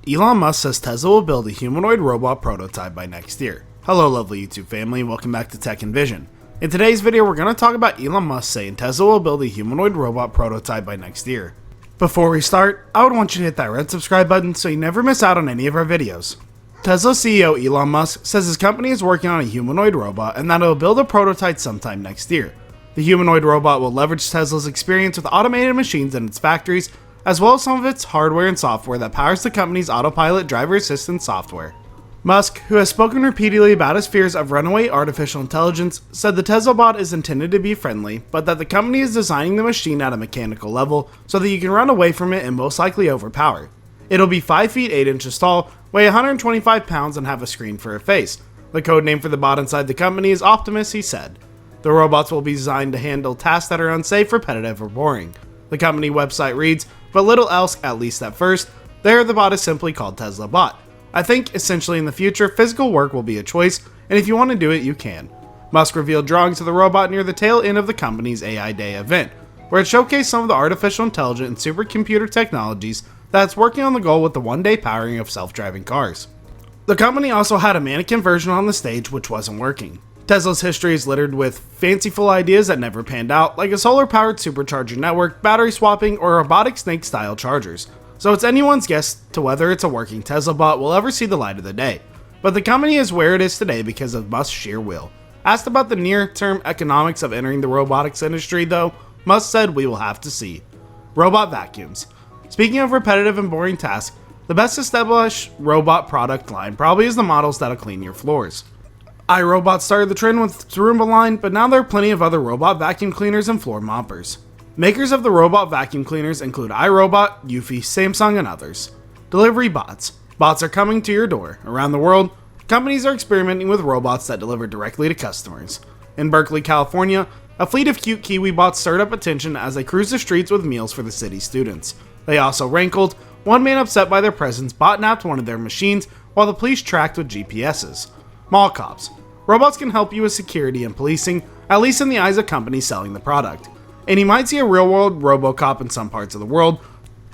Elon Musk says Tesla will build a humanoid robot prototype by next year. Hello lovely YouTube family, welcome back to Tech and Vision. In today's video we're going to talk about Elon Musk saying Tesla will build a humanoid robot prototype by next year. Before we start, I would want you to hit that red subscribe button so you never miss out on any of our videos. Tesla CEO Elon Musk says his company is working on a humanoid robot and that it will build a prototype sometime next year. The humanoid robot will leverage Tesla's experience with automated machines in its factories, as well as some of its hardware and software that powers the company's Autopilot driver assistance software. Musk, who has spoken repeatedly about his fears of runaway artificial intelligence, said the Tesla bot is intended to be friendly, but that the company is designing the machine at a mechanical level so that you can run away from it and most likely overpower. It'll be 5 feet 8 inches tall, weigh 125 pounds, and have a screen for a face. The code name for the bot inside the company is Optimus, he said. The robots will be designed to handle tasks that are unsafe, repetitive, or boring. The company website reads, but little else, at least at first. There, the bot is simply called Tesla Bot. I think, essentially in the future, physical work will be a choice, and if you want to do it, you can. Musk revealed drawings of the robot near the tail end of the company's AI Day event, where it showcased some of the artificial intelligence and supercomputer technologies that it's working on the goal with the one-day powering of self-driving cars. The company also had a mannequin version on the stage which wasn't working. Tesla's history is littered with fanciful ideas that never panned out, like a solar-powered supercharger network, battery swapping, or robotic snake-style chargers. So it's anyone's guess to whether it's a working Tesla bot will ever see the light of the day. But the company is where it is today because of Musk's sheer will. Asked about the near-term economics of entering the robotics industry though, Musk said we will have to see. Robot vacuums. Speaking of repetitive and boring tasks, the best established robot product line probably is the models that'll clean your floors. iRobot started the trend with the Roomba line, but now there are plenty of other robot vacuum cleaners and floor moppers. Makers of the robot vacuum cleaners include iRobot, Eufy, Samsung, and others. Delivery bots. Bots are coming to your door. Around the world, companies are experimenting with robots that deliver directly to customers. In Berkeley, California, a fleet of cute Kiwi bots stirred up attention as they cruised the streets with meals for the city's students. They also rankled. One man upset by their presence bot-napped one of their machines while the police tracked with GPSs. Mall cops. Robots can help you with security and policing, at least in the eyes of companies selling the product. And you might see a real-world RoboCop in some parts of the world.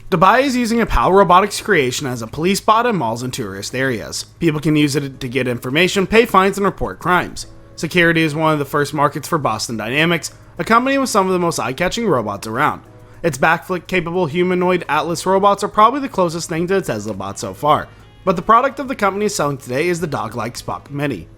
Dubai is using a PAL Robotics creation as a police bot in malls and tourist areas. People can use it to get information, pay fines, and report crimes. Security is one of the first markets for Boston Dynamics, a company with some of the most eye-catching robots around. Its backflip-capable humanoid Atlas robots are probably the closest thing to a Tesla bot so far, but the product of the company is selling today is the dog-like Spot Mini.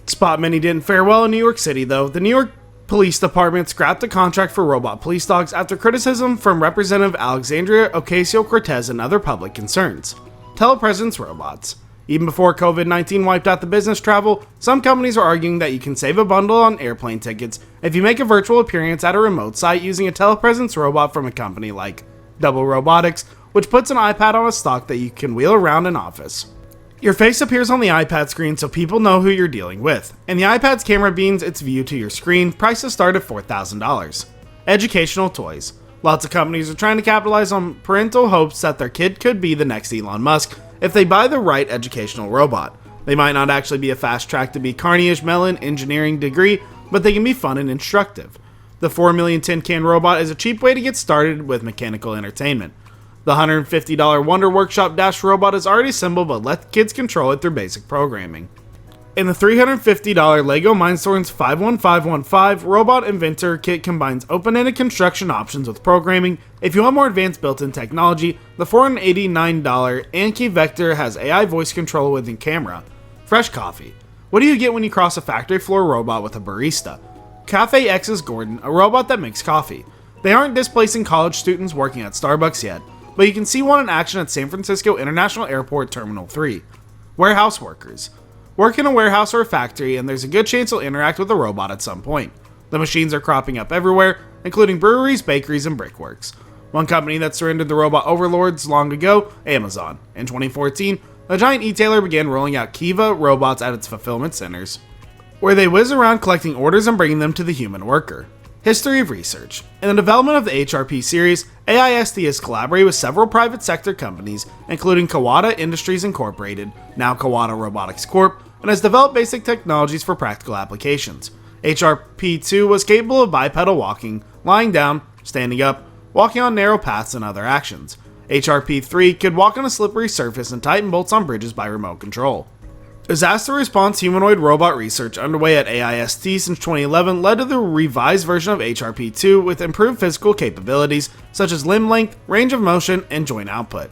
Spot Mini didn't fare well in New York City though. The New York Police Department scrapped a contract for robot police dogs after criticism from Representative Alexandria Ocasio-Cortez and other public concerns. Telepresence robots. Even before COVID-19 wiped out the business travel, some companies are arguing that you can save a bundle on airplane tickets if you make a virtual appearance at a remote site using a telepresence robot from a company like Double Robotics, which puts an iPad on a stalk that you can wheel around an office. Your face appears on the iPad screen so people know who you're dealing with, and the iPad's camera beams its view to your screen. Prices start at $4,000. Educational toys. Lots of companies are trying to capitalize on parental hopes that their kid could be the next Elon Musk if they buy the right educational robot. They might not actually be a fast track to be Carnegie Mellon engineering degree, but they can be fun and instructive. The 4 million tin can robot is a cheap way to get started with mechanical entertainment. The $150 Wonder Workshop Dash robot is already assembled, but let kids control it through basic programming. In the $350 LEGO Mindstorms 51515 Robot Inventor Kit combines open-ended construction options with programming. If you want more advanced built-in technology, the $489 Anki Vector has AI voice control within camera. Fresh coffee. What do you get when you cross a factory floor robot with a barista? Cafe X's Gordon, a robot that makes coffee. They aren't displacing college students working at Starbucks yet, but you can see one in action at San Francisco International Airport Terminal 3. Warehouse workers. Work in a warehouse or a factory, and there's a good chance you'll interact with a robot at some point. The machines are cropping up everywhere, including breweries, bakeries, and brickworks. One company that surrendered the robot overlords long ago, Amazon. In 2014, the giant e-tailer began rolling out Kiva robots at its fulfillment centers, where they whiz around collecting orders and bringing them to the human worker. History of research. In the development of the HRP series, AIST has collaborated with several private sector companies, including Kawada Industries Incorporated, now Kawada Robotics Corp., and has developed basic technologies for practical applications. HRP-2 was capable of bipedal walking, lying down, standing up, walking on narrow paths, and other actions. HRP-3 could walk on a slippery surface and tighten bolts on bridges by remote control. Disaster response humanoid robot research underway at AIST since 2011 led to the revised version of HRP-2 with improved physical capabilities such as limb length, range of motion, and joint output,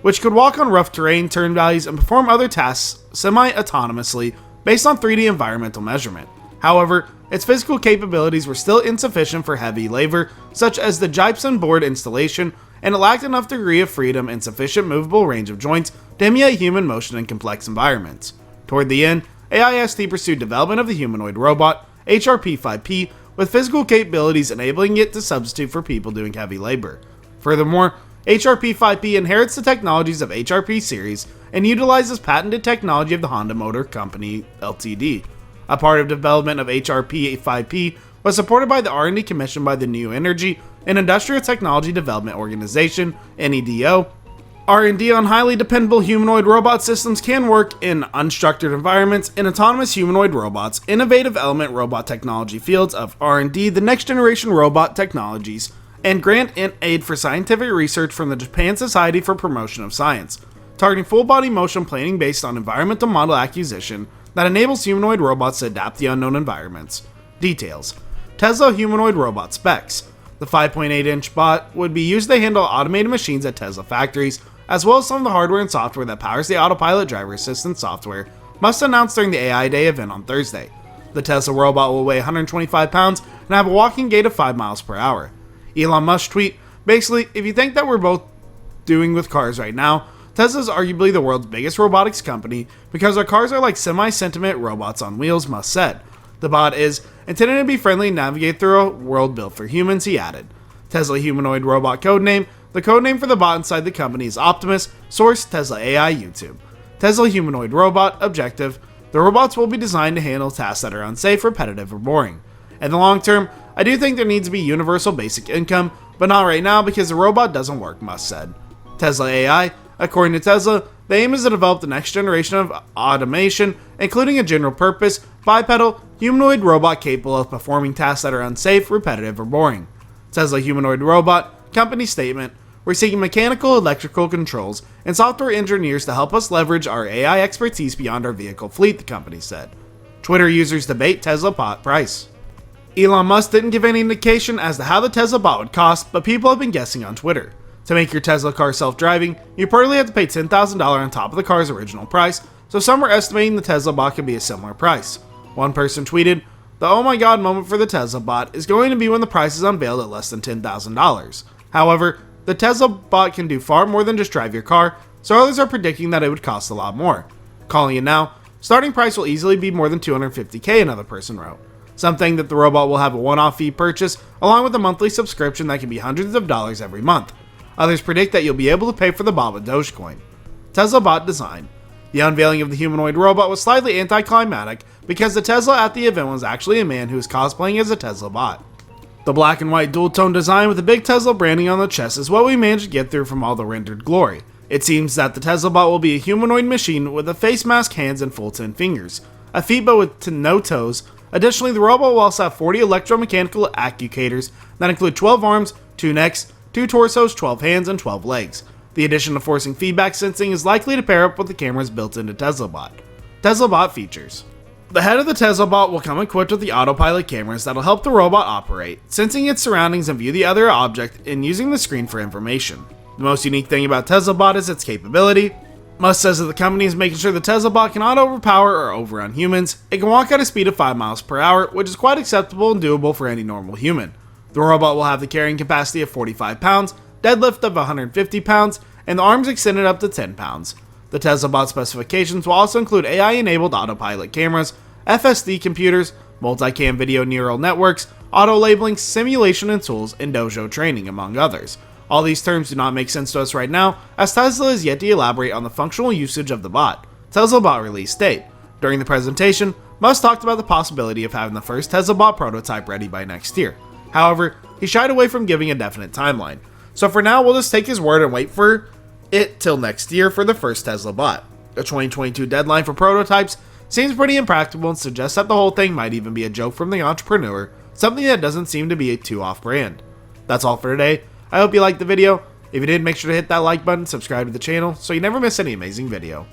which could walk on rough terrain, turn values, and perform other tasks semi-autonomously based on 3D environmental measurement. However, its physical capabilities were still insufficient for heavy labor, such as the gypsum board installation, and it lacked enough degree of freedom and sufficient movable range of joints to emulate human motion in complex environments. Toward the end, AIST pursued development of the humanoid robot, HRP-5P, with physical capabilities enabling it to substitute for people doing heavy labor. Furthermore, HRP-5P inherits the technologies of HRP series and utilizes patented technology of the Honda Motor Company Ltd. A part of development of HRP-5P was supported by the R&D commissioned by the New Energy and Industrial Technology Development Organization, NEDO. R&D on highly dependable humanoid robot systems can work in unstructured environments, in autonomous humanoid robots, innovative element robot technology fields of R&D, the next generation robot technologies, and grant and aid for scientific research from the Japan Society for Promotion of Science, targeting full body motion planning based on environmental model acquisition that enables humanoid robots to adapt to unknown environments. Details: Tesla humanoid robot specs. The 5.8-inch bot would be used to handle automated machines at Tesla factories, as well as some of the hardware and software that powers the Autopilot driver assistance software, Musk announced during the AI Day event on Thursday. The Tesla robot will weigh 125 pounds and have a walking gait of 5 miles per hour. Elon Musk tweet, basically, if you think that we're both doing with cars right now, Tesla is arguably the world's biggest robotics company because our cars are like semi-sentient robots on wheels, Musk said. The bot is intended to be friendly and navigate through a world built for humans, he added. Tesla humanoid robot codename. The codename for the bot inside the company is Optimus, source Tesla AI YouTube. Tesla humanoid robot, objective. The robots will be designed to handle tasks that are unsafe, repetitive, or boring. In the long term, I do think there needs to be universal basic income, but not right now because the robot doesn't work, Musk said. Tesla AI, according to Tesla, the aim is to develop the next generation of automation, including a general purpose, bipedal, humanoid robot capable of performing tasks that are unsafe, repetitive, or boring. Tesla humanoid robot, company statement, we're seeking mechanical, electrical controls, and software engineers to help us leverage our AI expertise beyond our vehicle fleet, the company said. Twitter users debate Tesla bot price. Elon Musk didn't give any indication as to how the Tesla bot would cost, but people have been guessing on Twitter. To make your Tesla car self-driving, you reportedly have to pay $10,000 on top of the car's original price, so some are estimating the Tesla bot could be a similar price. One person tweeted, the oh my god moment for the Tesla bot is going to be when the price is unveiled at less than $10,000. However, the Tesla bot can do far more than just drive your car, so others are predicting that it would cost a lot more. Calling it now, starting price will easily be more than $250K, another person wrote. Some think that the robot will have a one-off fee purchase, along with a monthly subscription that can be hundreds of dollars every month. Others predict that you'll be able to pay for the bot with Dogecoin. Tesla bot design. The unveiling of the humanoid robot was slightly anticlimactic because the Tesla at the event was actually a man who was cosplaying as a Tesla bot. The black and white dual-tone design with the big Tesla branding on the chest is what we managed to get through from all the rendered glory. It seems that the Tesla bot will be a humanoid machine with a face mask, hands, and full 10 fingers. A feet but with no toes. Additionally, the robot will also have 40 electromechanical actuators that include 12 arms, 2 necks, 2 torsos, 12 hands, and 12 legs. The addition of forcing feedback sensing is likely to pair up with the cameras built into Tesla bot. Tesla bot features. The head of the Tesla bot will come equipped with the Autopilot cameras that will help the robot operate, sensing its surroundings and view the other object and using the screen for information. The most unique thing about Tesla bot is its capability. Musk says that the company is making sure the Tesla bot cannot overpower or overrun humans. It can walk at a speed of 5 miles per hour, which is quite acceptable and doable for any normal human. The robot will have the carrying capacity of 45 pounds, deadlift of 150 pounds, and the arms extended up to 10 pounds. The Tesla bot specifications will also include AI-enabled autopilot cameras, FSD computers, multicam video neural networks, auto-labeling, simulation and tools, and dojo training, among others. All these terms do not make sense to us right now, as Tesla is yet to elaborate on the functional usage of the bot. Tesla bot release date. During the presentation, Musk talked about the possibility of having the first Tesla bot prototype ready by next year. However, he shied away from giving a definite timeline. So for now, we'll just take his word and wait for it till next year for the first Tesla bot. A 2022 deadline for prototypes seems pretty impractical and suggests that the whole thing might even be a joke from the entrepreneur, something that doesn't seem to be too off-brand. That's all for today. I hope you liked the video. If you did, make sure to hit that like button, subscribe to the channel, so you never miss any amazing video.